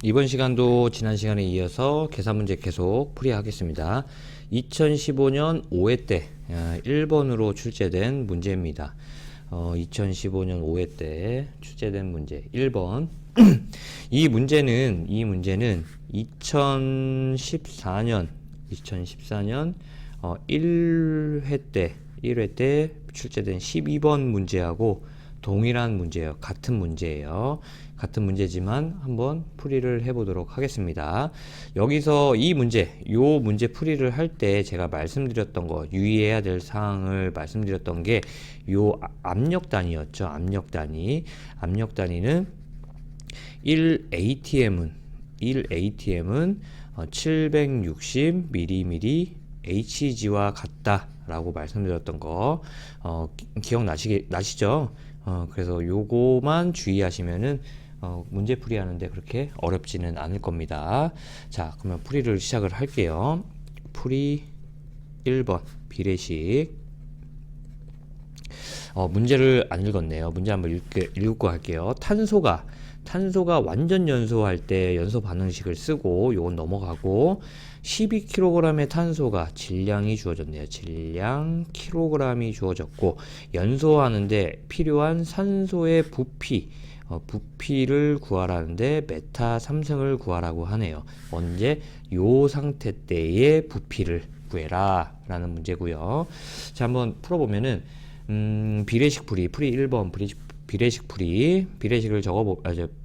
이번 시간도 지난 시간에 이어서 계산 문제 계속 풀이하겠습니다. 2015년 5회 때 1번으로 출제된 문제입니다. 2015년 5회 때 출제된 문제 1번. 이 문제는 2014년 1회 때 출제된 12번 문제하고 동일한 문제예요. 같은 문제예요. 같은 문제지만 한번 풀이를 해보도록 하겠습니다. 여기서 요 문제 풀이를 할 때 제가 말씀드렸던 거, 유의해야 될 사항을 말씀드렸던 게 요 압력 단위였죠. 압력 단위는 1ATM은 760mm Hg와 같다 라고 말씀드렸던 거 기억나시죠? 그래서 요거만 주의하시면은 문제 풀이하는데 그렇게 어렵지는 않을 겁니다. 자, 그러면 풀이를 시작을 할게요. 풀이 1번 비례식. 문제를 안 읽었네요. 문제 한번 읽고 할게요. 탄소가 완전 연소할 때 연소 반응식을 쓰고 요건 넘어가고 12kg의 탄소가 질량이 주어졌네요. 질량 kg이 주어졌고 연소하는데 필요한 산소의 부피를 구하라는데 메타 3승을 구하라고 하네요. 언제? 요 상태 때의 부피를 구해라 라는 문제고요. 자, 한번 풀어보면은 비례식 풀이 1번 비례식을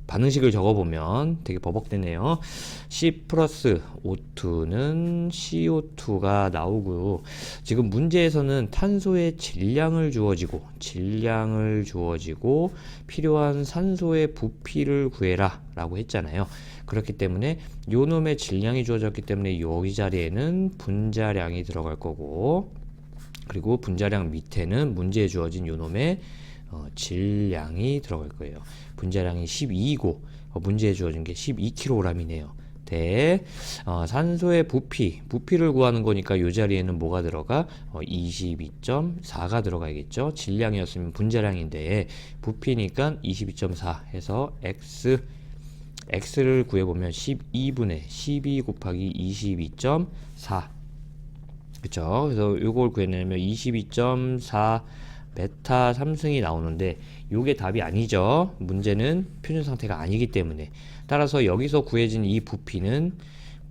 반응식을 적어보면 되게 버벅대네요. C 플러스 O2는 CO2가 나오고, 지금 문제에서는 탄소의 질량을 주어지고 필요한 산소의 부피를 구해라 라고 했잖아요. 그렇기 때문에 요 놈의 질량이 주어졌기 때문에 여기 자리에는 분자량이 들어갈 거고, 그리고 분자량 밑에는 문제에 주어진 요 놈의 질량이 들어갈 거예요. 분자량이 12이고 문제에 주어진 게 12kg이네요. 산소의 부피를 구하는 거니까 요 자리에는 뭐가 들어가? 22.4가 들어가야겠죠. 질량이었으면 분자량인데 부피니까 22.4 해서 x를 구해보면 12 곱하기 22.4, 그쵸? 그래서 요걸 구해내면 22.4 메타 3승이 나오는데 요게 답이 아니죠. 문제는 표준 상태가 아니기 때문에. 따라서 여기서 구해진 이 부피는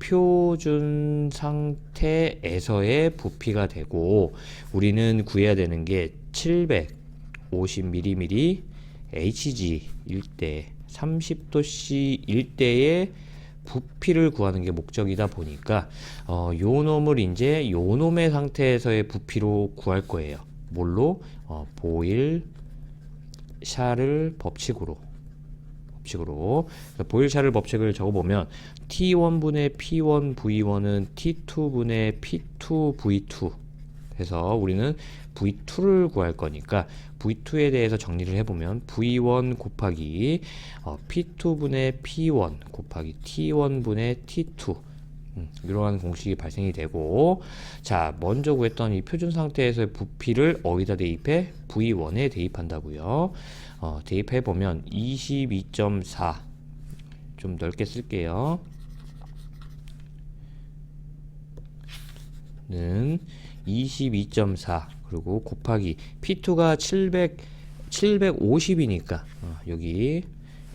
표준 상태에서의 부피가 되고, 우리는 구해야 되는 게 750mm Hg 일대 30도씨 일대의 부피를 구하는 게 목적이다 보니까 요 놈을 이제 요 놈의 상태에서의 부피로 구할 거예요. 뭘로? 보일 샤를 법칙으로. 보일-샤를 법칙을 적어보면 T1분의 P1V1은 T2분의 P2V2 해서 우리는 V2를 구할 거니까 V2에 대해서 정리를 해보면 V1 곱하기 P2분의 P1 곱하기 T1분의 T2, 이러한 공식이 발생이 되고, 자, 먼저 구했던 이 표준 상태에서의 부피를 어디다 대입해? V1에 대입한다고요. 대입해보면 22.4, 좀 넓게 쓸게요. 는 22.4 그리고 곱하기 P2가 750이니까 여기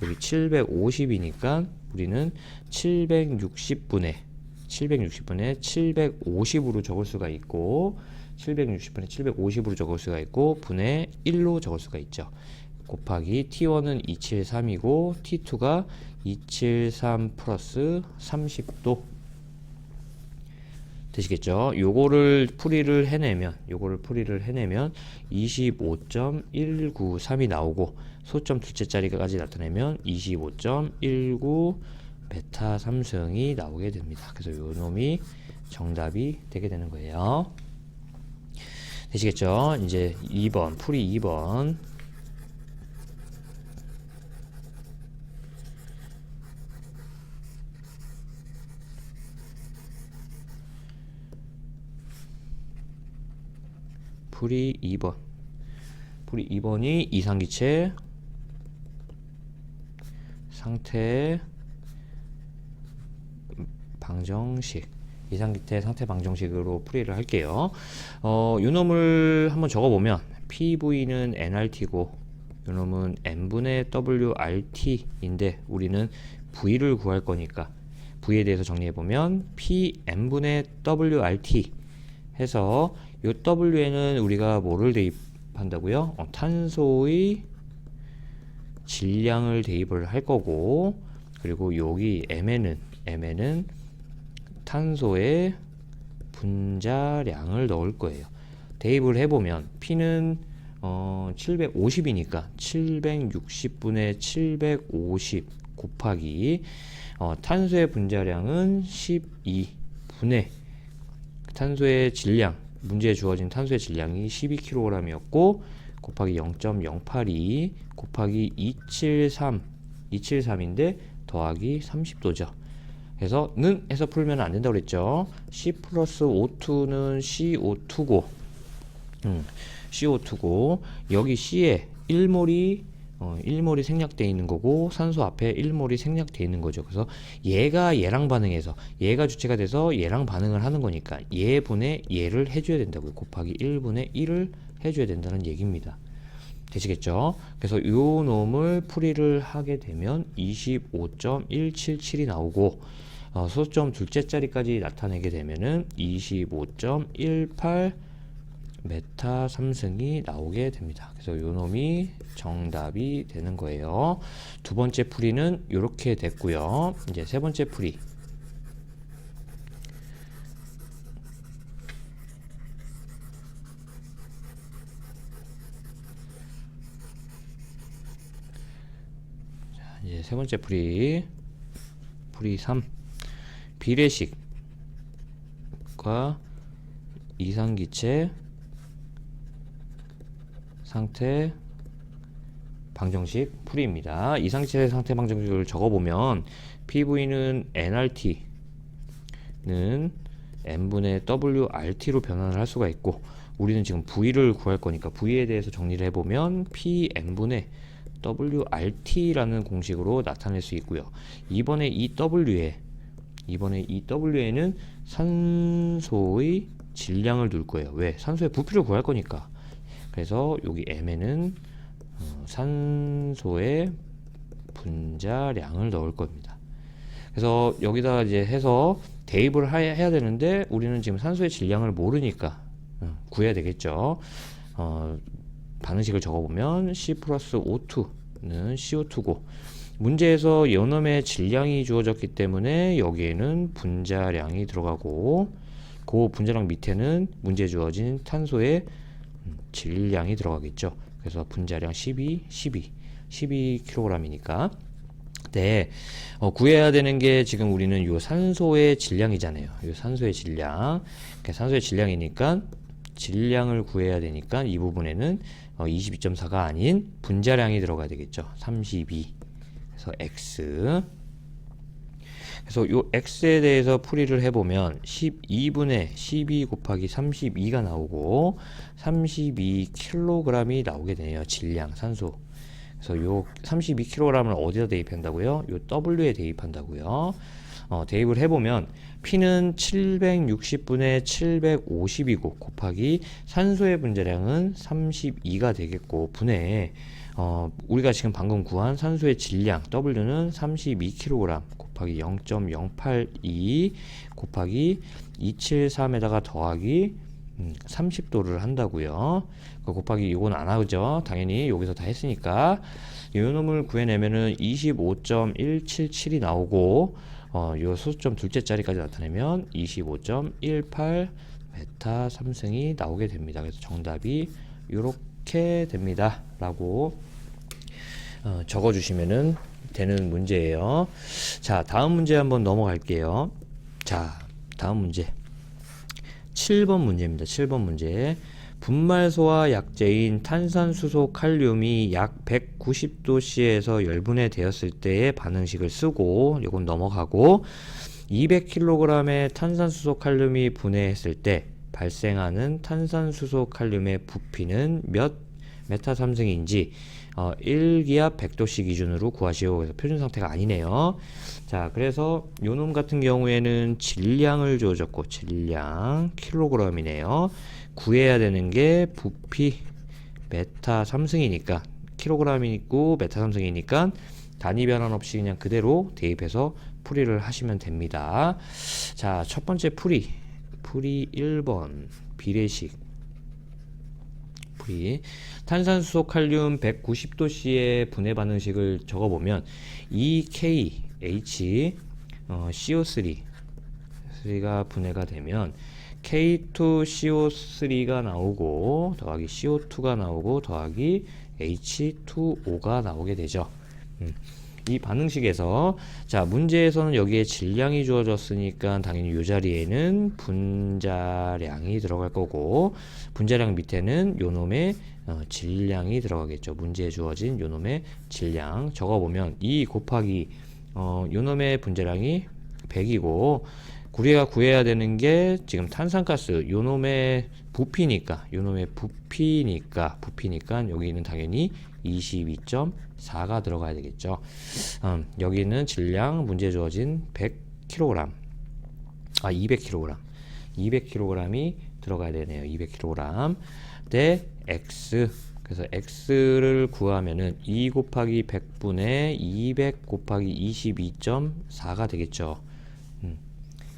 750이니까 우리는 760분의 750으로 적을 수가 있고, 760분의 750으로 적을 수가 있고 분의 1로 적을 수가 있죠. 곱하기 T1은 273이고 T2가 273 플러스 30도 되시겠죠? 요거를 풀이를 해내면 25.193이 나오고, 소점 둘째 자리까지 나타내면 25.19 베타 3승이 나오게 됩니다. 그래서 요 놈이 정답이 되게 되는 거예요. 되시겠죠? 이제 2번, 풀이 2번. 풀이 2번이 이상기체 상태 방정식, 이상기태 상태 방정식으로 풀이를 할게요. 요 놈을 한번 적어보면 PV는 nRT고 요 놈은 n분의 WRT인데 우리는 V를 구할 거니까 V에 대해서 정리해보면 Pn분의 WRT 해서 요 W에는 우리가 뭐를 대입한다고요? 탄소의 질량을 대입을 할 거고, 그리고 여기 M에는 탄소의 분자량을 넣을 거예요. 대입을 해보면 P는 750이니까 760분의 750 곱하기 탄소의 분자량은 12분의 탄소의 질량, 문제에 주어진 탄소의 질량이 12kg이었고 곱하기 0.082 곱하기 273인데 더하기 30도죠. 그래서 는 해서 풀면 안 된다고 그랬죠. C 플러스 O2는 CO2고 여기 C에 1몰이 1몰이 생략되어 있는 거고 산소 앞에 1몰이 생략되어 있는 거죠. 그래서 얘가 얘랑 반응해서 얘가 주체가 돼서 얘랑 반응을 하는 거니까 얘분의 얘를 해줘야 된다고요. 곱하기 1분의 1을 해줘야 된다는 얘기입니다. 되시겠죠? 그래서 요 놈을 풀이를 하게 되면 25.177이 나오고 소수점 둘째 자리까지 나타내게 되면은 25.18 메타 3승이 나오게 됩니다. 그래서 요 놈이 정답이 되는 거예요. 두 번째 풀이는 이렇게 됐고요. 이제 세 번째 풀이. 자, 이제 세 번째 풀이 3. 비례식과 이상기체 상태 방정식 풀이입니다. 이상기체 상태 방정식을 적어보면 PV는 nRT는 n분의 WRT로 변환을 할 수가 있고 우리는 지금 V를 구할 거니까 V에 대해서 정리를 해보면 Pn분의 WRT라는 공식으로 나타낼 수 있고요. 이번에 이 W에는 산소의 질량을 둘 거예요. 왜? 산소의 부피를 구할 거니까. 그래서 여기 M에는 산소의 분자량을 넣을 겁니다. 그래서 여기다 이제 해서 대입을 해야 되는데 우리는 지금 산소의 질량을 모르니까 구해야 되겠죠. 반응식을 적어보면 C 플러스 O2는 CO2고 문제에서 연염의 질량이 주어졌기 때문에 여기에는 분자량이 들어가고 그 분자량 밑에는 문제에 주어진 탄소의 질량이 들어가겠죠. 그래서 분자량 12kg이니까 네, 구해야 되는 게 지금 우리는 요 산소의 질량이잖아요. 요 산소의 질량. 산소의 질량이니까 질량을 구해야 되니까 이 부분에는 22.4가 아닌 분자량이 들어가야 되겠죠. 32. 그래서 X. 그래서 요 X에 대해서 풀이를 해보면 12분의 12 곱하기 32가 나오고 32kg이 나오게 되네요. 질량, 산소. 그래서 요 32kg을 어디다 대입한다고요? 요 W에 대입한다고요. 대입을 해보면 P는 760분의 750이고 곱하기 산소의 분자량은 32가 되겠고 분의 우리가 지금 방금 구한 산소의 질량 W는 32kg 곱하기 0.082 곱하기 273에다가 더하기 30도를 한다고요. 곱하기 이건 안 하죠. 당연히 여기서 다 했으니까 이 놈을 구해내면은 25.177이 나오고 요 소수점 둘째 자리까지 나타내면 25.18 메타 3승이 나오게 됩니다. 그래서 정답이 이렇게 됩니다. 라고 적어주시면은 되는 문제예요. 자, 다음 문제 한번 넘어갈게요. 자, 다음 문제 7번 문제입니다. 7번 문제. 분말소화 약재인 탄산수소 칼륨이 약 190도씨에서 열분해 되었을 때의 반응식을 쓰고 이건 넘어가고 200kg의 탄산수소 칼륨이 분해했을 때 발생하는 탄산수소 칼륨의 부피는 몇 메타 삼성인지 1기압 100도씨 기준으로 구하시오. 그래서 표준 상태가 아니네요. 자, 그래서 요놈 같은 경우에는 질량을 주어졌고, 질량 킬로그램이네요. 구해야 되는 게 부피 메타 삼성이니까 킬로그램이고 메타 삼성이니까 단위 변환 없이 그냥 그대로 대입해서 풀이를 하시면 됩니다. 자, 첫 번째 풀이 1번 비례식 풀이. 탄산수소 칼륨 190도씨의 분해 반응식을 적어보면 EKH CO3가 분해가 되면 K2CO3가 나오고 더하기 CO2가 나오고 더하기 H2O가 나오게 되죠. 이 반응식에서 자, 문제에서는 여기에 질량이 주어졌으니까 당연히 이 자리에는 분자량이 들어갈 거고, 분자량 밑에는 요놈의 질량이 들어가겠죠. 문제에 주어진 요놈의 질량 적어보면 2 곱하기 요놈의 분자량이 100이고, 우리가 구해야 되는 게 지금 탄산가스 요놈의 부피니까 여기는 당연히 22.4가 들어가야 되겠죠. 여기는 질량 문제 주어진 100kg 200kg이 들어가야 되네요. 200kg 대 x. 그래서 x를 구하면은 2 곱하기 100분의 200 곱하기 22.4가 되겠죠.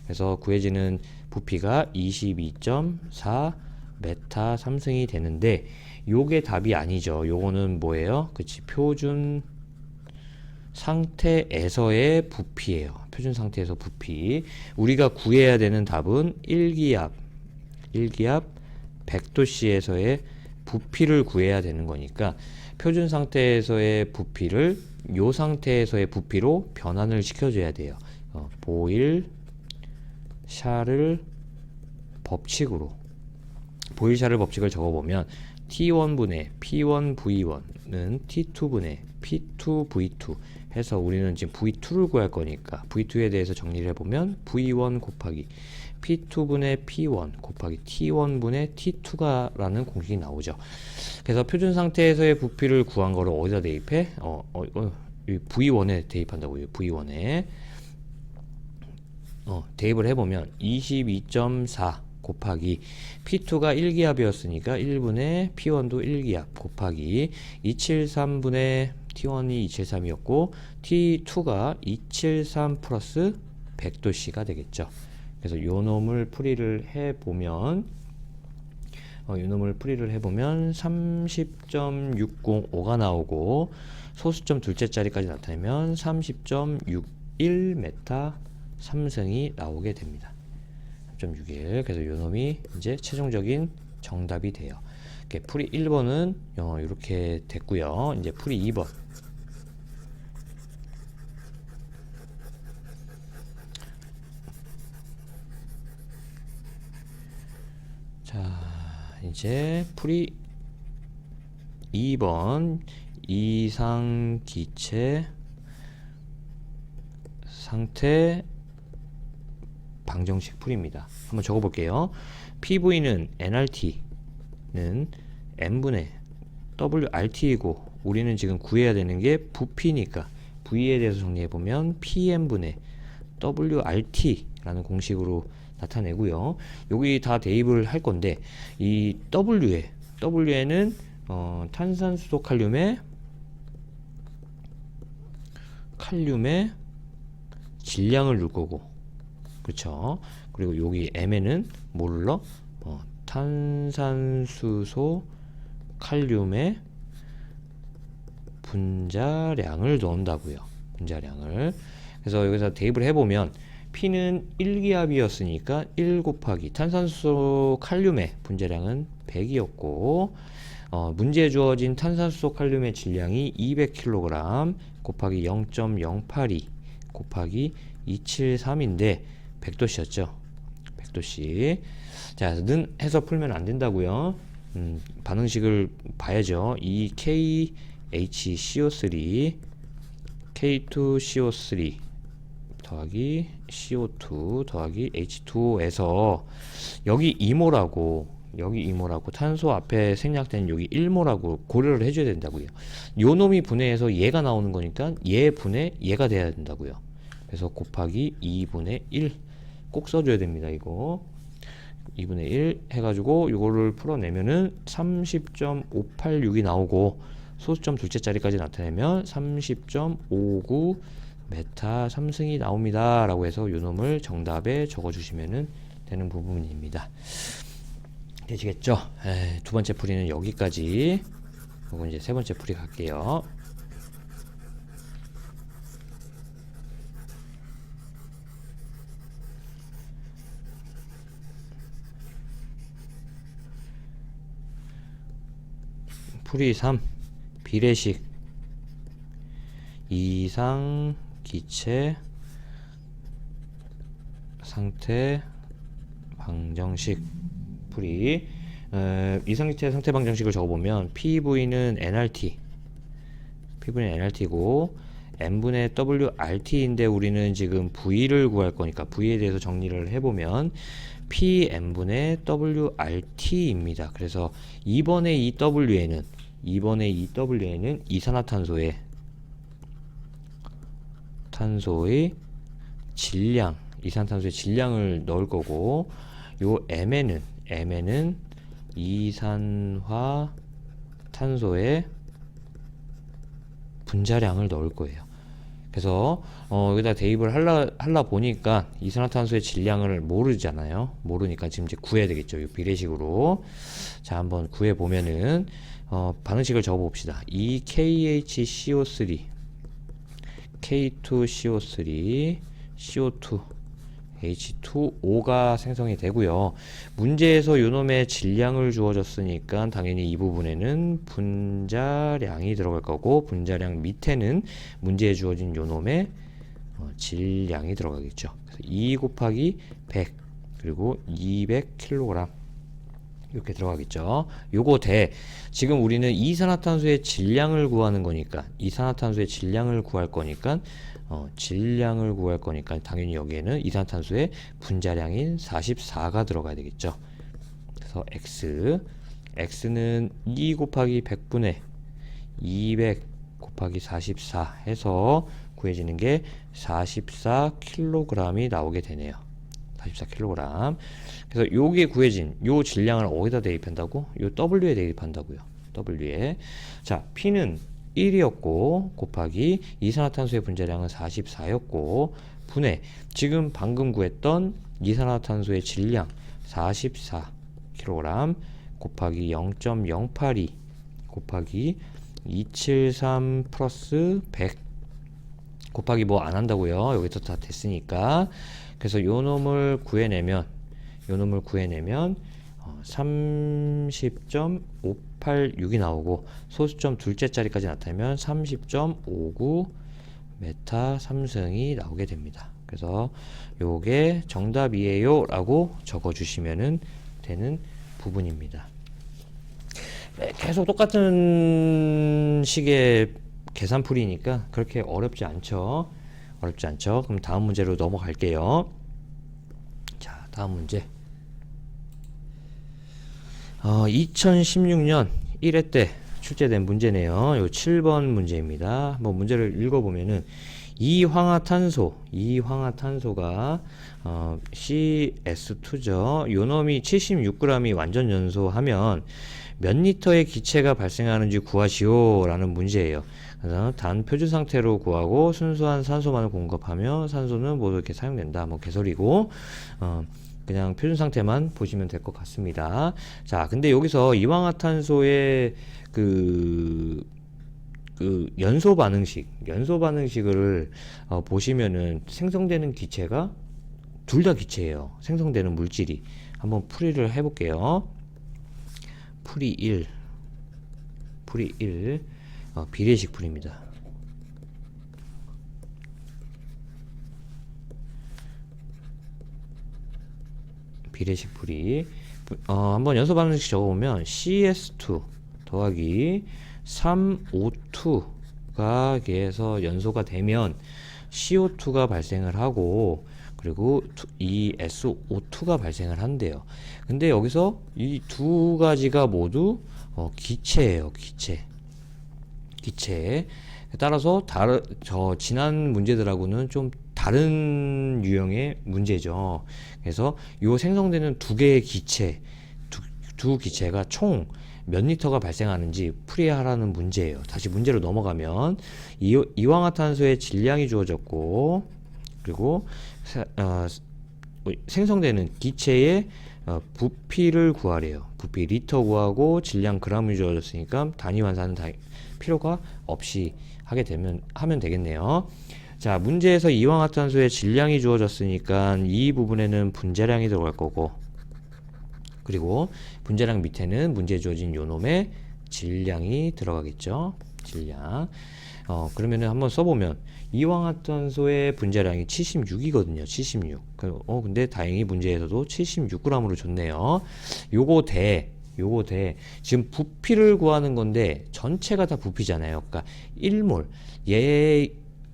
그래서 구해지는 부피가 22.4 메타 삼성이 되는데, 요게 답이 아니죠. 요거는 뭐예요? 그치, 표준 상태에서의 부피예요. 표준 상태에서 부피. 우리가 구해야 되는 답은 1기압 100도씨에서의 부피를 구해야 되는 거니까, 표준 상태에서의 부피를 요 상태에서의 부피로 변환을 시켜줘야 돼요. 보일 샤를 법칙으로, 보일 샤를 법칙을 적어보면 T1분의 P1V1은 T2분의 P2V2 해서 우리는 지금 V2를 구할 거니까 V2에 대해서 정리를 해보면 V1 곱하기 P2분의 P1 곱하기 T1분의 T2가 라는 공식이 나오죠. 그래서 표준 상태에서의 부피를 구한 거를 어디다 대입해? V1에 대입한다고요. V1에 대입을 해보면 22.4 곱하기 P2가 1기압이었으니까 1분의 P1도 1기압 곱하기 273분의 T1이 273이었고 T2가 273 플러스 100도씨가 되겠죠. 그래서 요 놈을 풀이를 해보면 30.605가 나오고, 소수점 둘째 자리까지 나타내면 30.61 메타 삼성이 나오게 됩니다. 3.61. 그래서 요 놈이 이제 최종적인 정답이 돼요. 풀이 1번은 이렇게 됐고요. 이제 풀이 2번. 자, 이제 풀이 2번 이상 기체 상태 방정식 풀이입니다. 한번 적어볼게요. PV는 nRT는 n분의 WRT이고, 우리는 지금 구해야 되는 게 부피니까 V에 대해서 정리해보면 PM분의 WRT라는 공식으로 나타내고요. 여기 다 대입을 할 건데, 이 W에는 탄산수소 칼륨의 질량을 넣을 거고, 그렇죠. 그리고 여기 M에는 뭘 넣어? 탄산수소 칼륨의 분자량을 넣는다고요. 분자량을. 그래서 여기서 대입을 해보면 P는 1기압이었으니까 1 곱하기 탄산수소 칼륨의 분자량은 100이었고, 문제에 주어진 탄산수소 칼륨의 질량이 200kg 곱하기 0.082 곱하기 273인데 100도씨였죠. 100도씨. 자, 는 해서 풀면 안 된다고요. 반응식을 봐야죠. 이 KHCO3 K2CO3 더하기 CO2 더하기 H2O에서 여기 이모라고 여기 2몰하고 탄소 앞에 생략된 여기 1몰하고 고려를 해줘야 된다고요. 요 놈이 분해해서 얘가 나오는 거니까 얘 분해 얘가 돼야 된다고요. 그래서 곱하기 2분의 1 꼭 써줘야 됩니다. 이거 2분의 1 해가지고 이거를 풀어내면은 30.586이 나오고 소수점 둘째 자리까지 나타내면 30.59 메타 3승이 나옵니다 라고 해서 요 놈을 정답에 적어주시면 되는 부분입니다. 되시겠죠? 두 번째 풀이는 여기까지. 그리고 이제 세 번째 풀이 갈게요. 풀이 3 비례식 이상 기체 상태 방정식 풀이 이상기체 상태 방정식을 적어보면 PV는 NRT고 N분의 WRT인데 우리는 지금 V를 구할 거니까 V에 대해서 정리를 해보면 PN분의 WRT입니다. 그래서 2번의 이 W에는 이산화탄소의 질량, 이산탄소의 질량을 넣을 거고, 요 M에는 이산화탄소의 분자량을 넣을 거예요. 그래서 여기다 대입을 할라 보니까 이산화탄소의 질량을 모르잖아요. 모르니까 지금 이제 구해야 되겠죠. 이 비례식으로. 자, 한번 구해 보면은 반응식을 적어 봅시다. 이 KHCO3 K2CO3 CO2 H2O가 생성이 되고요. 문제에서 요놈의 질량을 주어졌으니까 당연히 이 부분에는 분자량이 들어갈 거고, 분자량 밑에는 문제에 주어진 요놈의 질량이 들어가겠죠. 그래서 2 곱하기 100 그리고 200kg 이렇게 들어가겠죠. 요거 지금 우리는 이산화탄소의 질량을 구하는 거니까, 질량을 구할 거니까 당연히 여기에는 이산화탄소의 분자량인 44가 들어가야 되겠죠. 그래서 x는 2 곱하기 100분의 200 곱하기 44 해서 구해지는 게 44kg이 나오게 되네요. 44kg. 그래서 요게 구해진 요 질량을 어디다 대입한다고? 요 W에 대입한다고요. W에. 자, P는 1이었고 곱하기 이산화탄소의 분자량은 44였고 분해 지금 방금 구했던 이산화탄소의 질량 44kg 곱하기 0.082 곱하기 273 플러스 100 곱하기 뭐 안 한다고요. 여기서 다 됐으니까. 그래서 요 놈을 구해내면 30.586이 나오고 소수점 둘째 자리까지 나타내면 30.59 메타 3승이 나오게 됩니다. 그래서 요게 정답이에요 라고 적어주시면 되는 부분입니다. 계속 똑같은 식의 계산풀이니까 그렇게 어렵지 않죠. 그럼 다음 문제로 넘어갈게요. 자, 다음 문제. 2016년 1회 때 출제된 문제네요. 요 7번 문제입니다. 한번 문제를 읽어보면은 이황화탄소가 CS2죠. 요 놈이 76g이 완전 연소하면 몇 리터의 기체가 발생하는지 구하시오 라는 문제예요. 그래서 단 표준 상태로 구하고 순수한 산소만을 공급하며 산소는 모두 이렇게 사용된다. 뭐 개소리고 그냥 표준 상태만 보시면 될 것 같습니다. 자, 근데 여기서 이황화탄소의 그 연소 반응식을 보시면은 생성되는 기체가 둘 다 기체예요. 생성되는 물질이. 한번 풀이를 해볼게요. 풀이 1 비례식 풀입니다. 비례식 풀이 한번 연소 반응식 적어보면 CS2 더하기 3O2가 계에서 연소가 되면 CO2가 발생을 하고 그리고 이 SO2가 발생을 한대요. 근데 여기서 이 두 가지가 모두 기체예요. 기체. 따라서 지난 문제들하고는 좀 다른 유형의 문제죠. 그래서 요 생성되는 두 개의 기체, 두 기체가 총 몇 리터가 발생하는지 풀이하라는 문제예요. 다시 문제로 넘어가면 이황화탄소의 질량이 주어졌고, 그리고 생성되는 기체의 부피를 구하래요. 부피 리터 구하고 질량 g이 주어졌으니까 단위 환산은 필요가 없이 하면 되겠네요. 자, 문제에서 이황화탄소의 질량이 주어졌으니까 이 부분에는 분자량이 들어갈 거고, 그리고 분자량 밑에는 문제에 주어진 요놈의 질량이 들어가겠죠. 질량. 그러면은 한번 써보면 이황화탄소의 분자량이 76이거든요. 76. 근데 다행히 문제에서도 76g으로 줬네요. 요거 대 지금 부피를 구하는 건데 전체가 다 부피잖아요. 그러니까 1몰.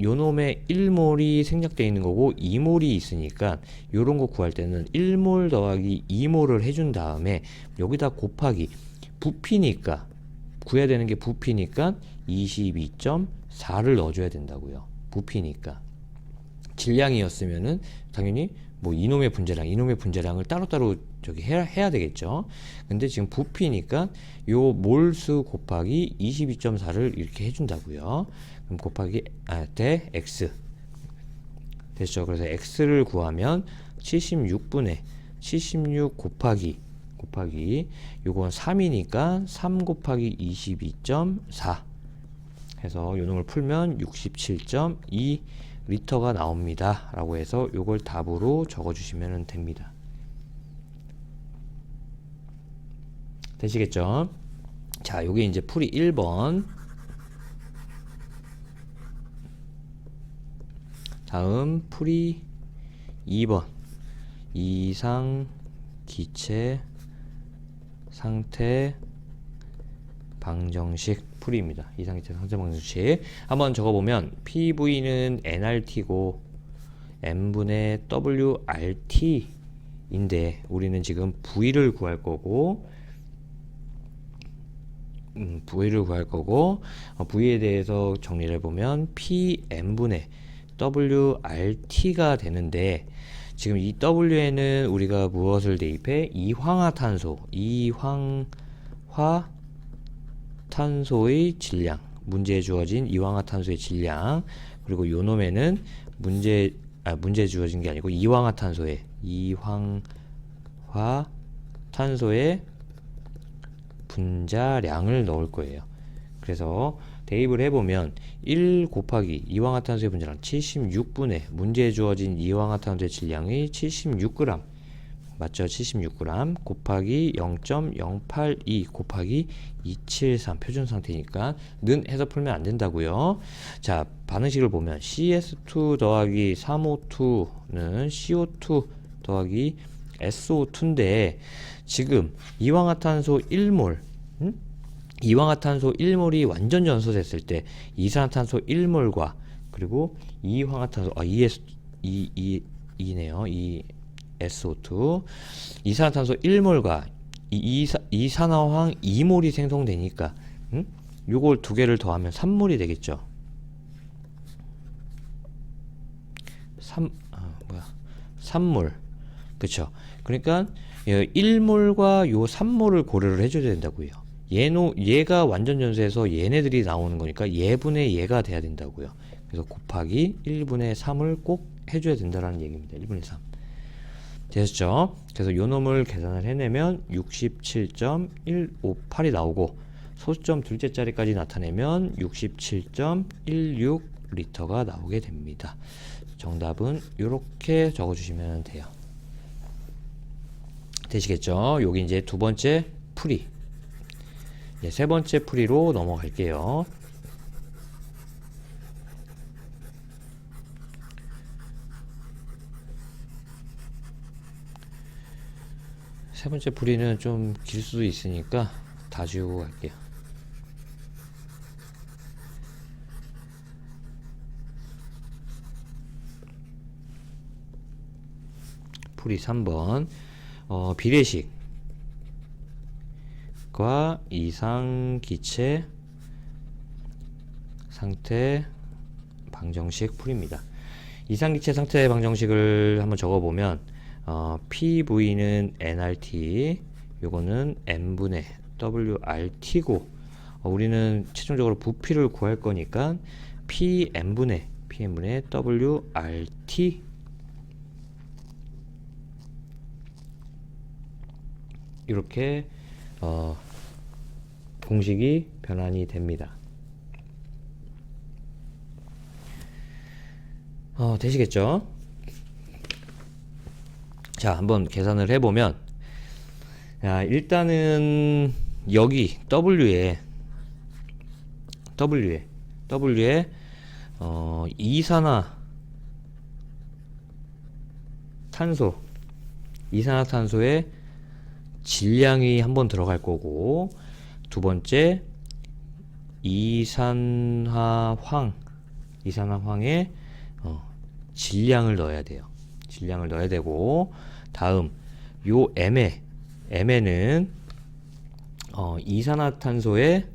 요놈의 1몰이 생략되어 있는 거고 2몰이 있으니까 요런 거 구할 때는 1몰 더하기 2몰을 해준 다음에 여기다 곱하기 부피니까 구해야 되는 게 부피니까 22.4를 넣어줘야 된다고요. 부피니까. 질량이었으면은 당연히 뭐 이놈의 분자량을 따로따로 해야 되겠죠. 근데 지금 부피니까 요 몰수 곱하기 22.4를 이렇게 해준다고요. 그럼 곱하기 대 x 됐죠. 그래서 x를 구하면 76 곱하기 요건 3이니까 3 곱하기 22.4 해서 요놈을 풀면 67.2 리터가 나옵니다 라고 해서 요걸 답으로 적어주시면 됩니다. 되시겠죠? 자, 요게 이제 풀이 1번. 다음 풀이 2번. 이상 기체 상태 방정식 풀이입니다. 이상 기체 상태 방정식 한번 적어보면 PV는 nRT고 n분의 WRT인데 우리는 지금 V를 구할 거고 V에 대해서 정리를 해보면 PN분의 WRT가 되는데 지금 이 W에는 우리가 무엇을 대입해? 이황화탄소의 질량, 문제에 주어진 이황화탄소의 질량, 그리고 요놈에는 문제 주어진 게 아니고 이황화탄소의 분자량을 넣을 거예요. 그래서 대입을 해보면 1 곱하기 이황화탄소의 분자량 76분의 문제에 주어진 이황화탄소의 질량이 76g 맞죠? 76g 곱하기 0.082 곱하기 273 표준 상태니까 는 해서 풀면 안 된다고요. 자, 반응식을 보면 CS2 더하기 3O2는 CO2 더하기 SO2인데 지금 이황화탄소 1몰 이황화탄소 1몰이 완전 전소됐을 때 이산화탄소 1몰과 그리고 이황화탄소 이네요. 이 SO2 이산화탄소 1몰과 이산화황 2몰이 생성되니까 요걸 두 개를 더하면 3몰이 되겠죠. 3몰. 그쵸? 그러니까 1몰과 요 3몰을 고려를 해줘야 된다고요. 얘가 완전 전소해서 얘네들이 나오는 거니까 얘분의 얘가 돼야 된다고요. 그래서 곱하기 1분의 3을 꼭 해줘야 된다라는 얘기입니다. 1분의 3. 됐죠? 그래서 요 놈을 계산을 해내면 67.158이 나오고 소수점 둘째 자리까지 나타내면 67.16 리터가 나오게 됩니다. 정답은 이렇게 적어주시면 돼요. 되시겠죠? 여기 이제 두 번째 풀이. 세 번째 풀이로 넘어갈게요. 세 번째 풀이는 좀 길 수도 있으니까 다 지우고 갈게요. 풀이 3번 비례식과 이상기체 상태 방정식 풀이입니다. 이상기체 상태 방정식을 한번 적어보면 PV는 nRT, 요거는 n분의 WRT고 우리는 최종적으로 부피를 구할 거니까 PM분의 WRT 이렇게 공식이 변환이 됩니다. 되시겠죠? 자, 한번 계산을 해보면, 일단은 여기 W에 이산화탄소의 질량이 한번 들어갈 거고, 두 번째 이산화황의 질량을 넣어야 돼요. 질량을 넣어야 되고, 다음 요 M에는 이산화탄소의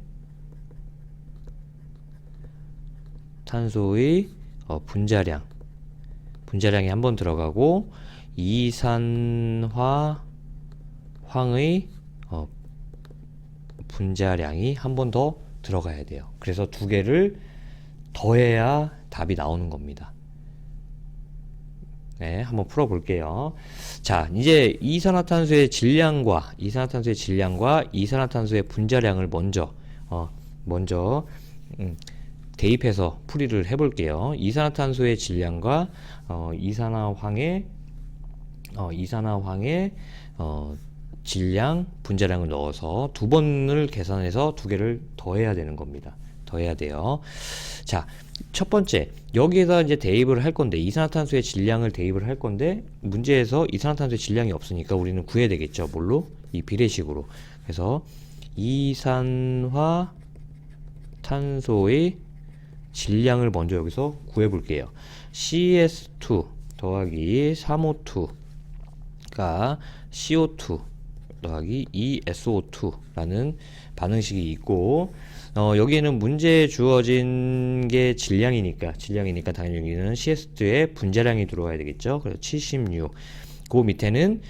분자량이 한번 들어가고, 이산화황의 분자량이 한 번 더 들어가야 돼요. 그래서 두 개를 더해야 답이 나오는 겁니다. 네, 한번 풀어볼게요. 자, 이제 이산화탄소의 질량과 이산화탄소의 분자량을 먼저 대입해서 풀이를 해볼게요. 이산화탄소의 질량과 이산화황의 질량, 분자량을 넣어서 두 번을 계산해서 두 개를 더해야 되는 겁니다. 더해야 돼요. 자, 첫 번째, 여기에다 이제 대입을 할 건데, 이산화탄소의 질량을 대입을 할 건데, 문제에서 이산화탄소의 질량이 없으니까 우리는 구해야 되겠죠. 뭘로? 이 비례식으로. 그래서 이산화탄소의 질량을 먼저 여기서 구해 볼게요. CS2 더하기 3O2가 CO2 더하기 2SO2라는 반응식이 있고, 여기에는 문제에 주어진 게 질량이니까 당연히 여기는 CS2의 분자량이 들어와야 되겠죠. 그래서 76. 그 밑에는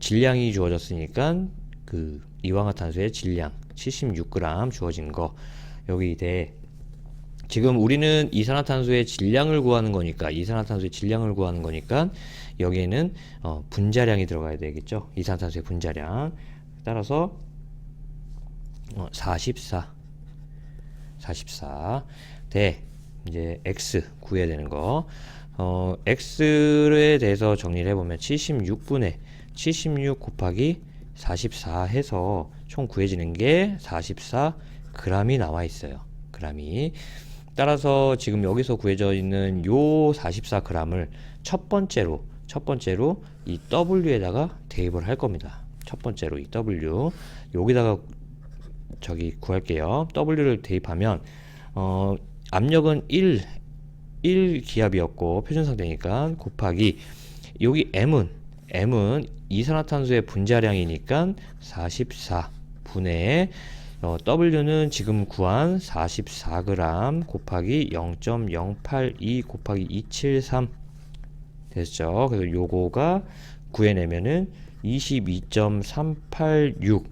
질량이 주어졌으니까 그 이산화탄소의 질량 76g 주어진 거 여기 돼. 지금 우리는 이산화탄소의 질량을 구하는 거니까 여기에는 분자량이 들어가야 되겠죠. 이산화탄소의 분자량. 따라서 44 대 이제 x 구해야 되는 거. x에 대해서 정리를 해보면 76 곱하기 44 해서 총 구해지는 게 44g이 나와 있어요. g이. 따라서 지금 여기서 구해져 있는 요 44g을 첫 번째로 이 W에다가 대입을 할 겁니다. 첫 번째로 이 W 여기다가 구할게요. W를 대입하면 압력은 1 기압이었고 표준 상태니까 곱하기 여기 M은 이산화탄소의 분자량이니까 44분의 W는 지금 구한 44g 곱하기 0.082 곱하기 273 됐죠. 그래서 요거가 구해내면은 22.386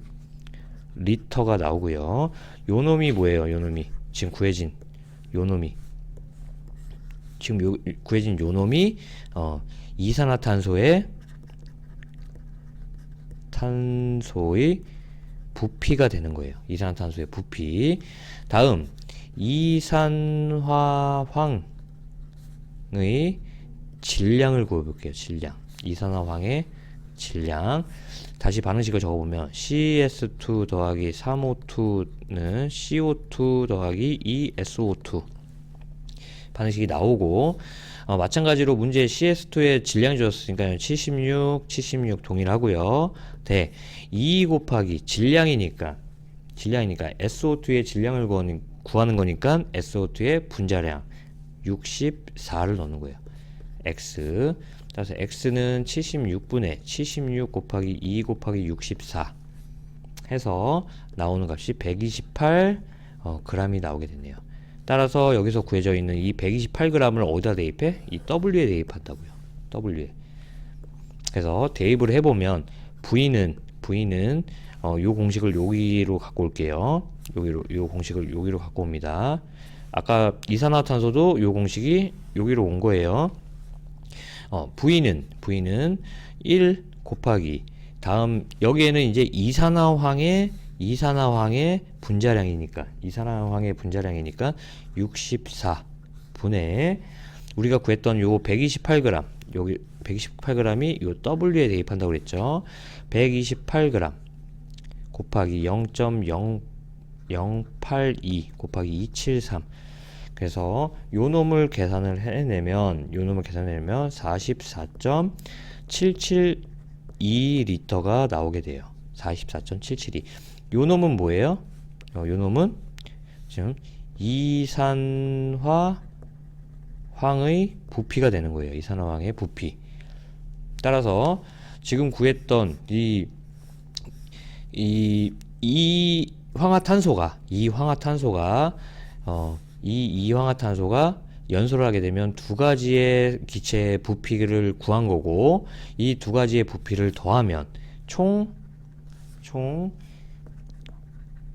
리터가 나오고요. 요 놈이 뭐예요? 지금 구해진 요 놈이 이산화탄소의 부피가 되는 거예요. 이산화탄소의 부피. 다음 이산화황의 질량을 구해볼게요. 이산화황의 질량. 다시 반응식을 적어보면 CS2 더하기 3O2는 CO2 더하기 2SO2 반응식이 나오고, 마찬가지로 문제에 CS2의 질량이 주었으니까 76 동일하고요. 대 2 곱하기 질량이니까 SO2의 질량을 구하는 거니까 SO2의 분자량 64를 넣는 거예요. X. 따라서 x는 76분의 76 곱하기 2 곱하기 64 해서 나오는 값이 128 g이 나오게 됐네요. 따라서 여기서 구해져 있는 이 128g을 어디다 대입해? 이 W에 대입한다고요. W에. 그래서 대입을 해보면 V는 요 공식을 여기로 갖고 올게요. 요 공식을 여기로 갖고 옵니다. 아까 이산화탄소도 요 공식이 여기로 온 거예요. V는 1 곱하기 다음 여기에는 이제 이산화황의 분자량이니까 64분의 우리가 구했던 요 128g 여기 128g이 요 W에 대입한다고 그랬죠. 128g 곱하기 0.0082 곱하기 273 그래서 요 놈을 계산을 해내면 44.772리터가 나오게 돼요. 44.772. 요 놈은 뭐예요? 요 놈은 지금 이산화황의 부피가 되는 거예요. 이산화황의 부피. 따라서 지금 구했던 이 이황화탄소가 연소를 하게 되면 두 가지의 기체의 부피를 구한 거고 이 두 가지의 부피를 더하면 총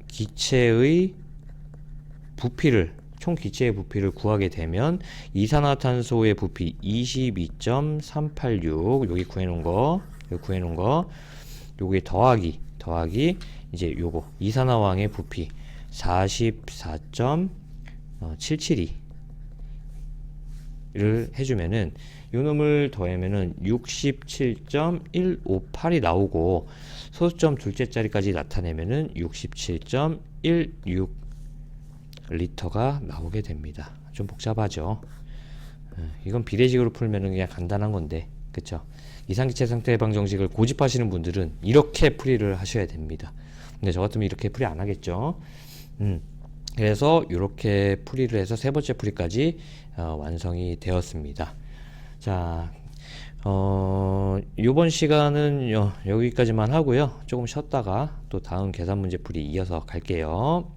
기체의 부피를 구하게 되면 이산화탄소의 부피 22.386 여기 구해놓은 거 요게 더하기 이제 요거 이산화황의 부피 44.772를 해주면은 요 놈을 더하면은 67.158이 나오고 소수점 둘째 자리까지 나타내면은 67.16 리터가 나오게 됩니다. 좀 복잡하죠. 이건 비례식으로 풀면은 그냥 간단한 건데, 그쵸? 이상기체 상태 해방 정식을 고집하시는 분들은 이렇게 풀이를 하셔야 됩니다. 근데 저 같으면 이렇게 풀이 안 하겠죠. 그래서 이렇게 풀이를 해서 세 번째 풀이까지 완성이 되었습니다. 자, 요번 시간은 여기까지만 하고요. 조금 쉬었다가 또 다음 계산 문제 풀이 이어서 갈게요.